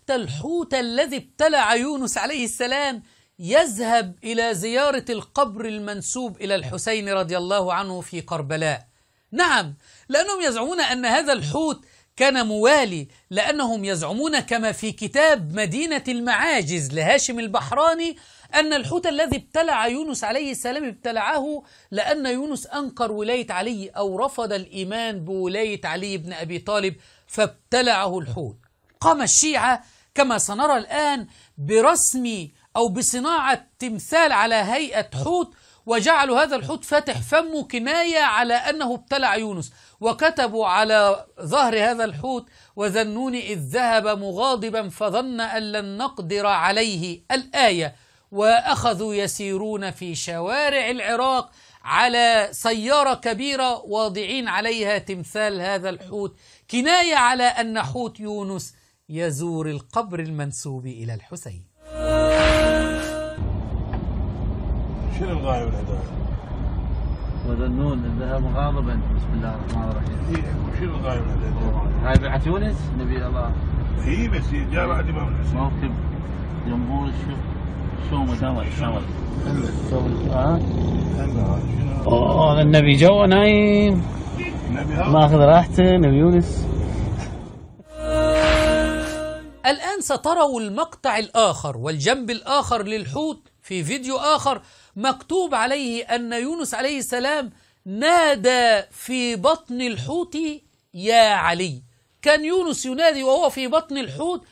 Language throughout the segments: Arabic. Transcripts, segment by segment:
حتى الحوت الذي ابتلع يونس عليه السلام يذهب إلى زيارة القبر المنسوب إلى الحسين رضي الله عنه في كربلاء. نعم، لأنهم يزعمون أن هذا الحوت كان موالي، لأنهم يزعمون كما في كتاب مدينة المعاجز لهاشم البحراني أن الحوت الذي ابتلع يونس عليه السلام ابتلعه لأن يونس أنكر ولاية علي أو رفض الإيمان بولاية علي بن أبي طالب فابتلعه الحوت. قام الشيعة كما سنرى الآن برسم أو بصناعة تمثال على هيئة حوت، وجعلوا هذا الحوت فاتح فمه كناية على أنه ابتلع يونس، وكتبوا على ظهر هذا الحوت: وذنوني إذ ذهب مغاضبا فظن أن لن نقدر عليه الآية. وأخذوا يسيرون في شوارع العراق على سيارة كبيرة واضعين عليها تمثال هذا الحوت كناية على أن حوت يونس يزور القبر المنسوب إلى الحسين. شنو الغاية والهداية؟ وذنون إذ ذهب مغاضبا. بسم الله الرحمن الرحيم. شنو الغاية والهداية؟ هاي بيعة يونس نبي الله. هي بس جاء بعد الإمام الحسين. موكب جمهور شو هذا النبي جو نايم ماخذ راحته نبي يونس. الآن ستروا المقطع الآخر والجنب الآخر للحوت في فيديو آخر مكتوب عليه أن يونس عليه السلام نادى في بطن الحوت يا علي. كان يونس ينادي وهو في بطن الحوت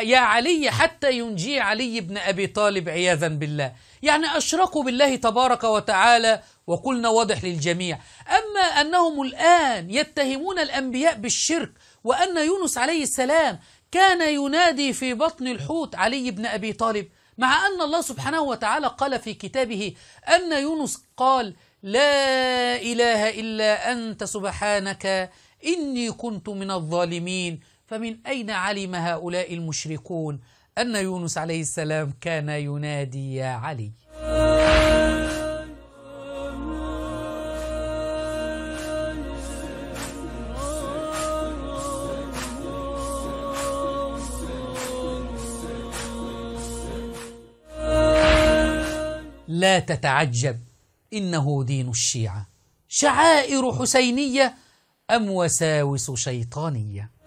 يا علي حتى ينجي علي بن أبي طالب عياذا بالله. يعني أشركوا بالله تبارك وتعالى، وقلنا واضح للجميع. أما أنهم الآن يتهمون الأنبياء بالشرك، وأن يونس عليه السلام كان ينادي في بطن الحوت علي بن أبي طالب، مع أن الله سبحانه وتعالى قال في كتابه أن يونس قال: لا إله إلا أنت سبحانك إني كنت من الظالمين. فمن أين علم هؤلاء المشركون أن يونس عليه السلام كان ينادي يا علي؟ لا تتعجب، إنه دين الشيعة، شعائر حسينية أم وساوس شيطانية.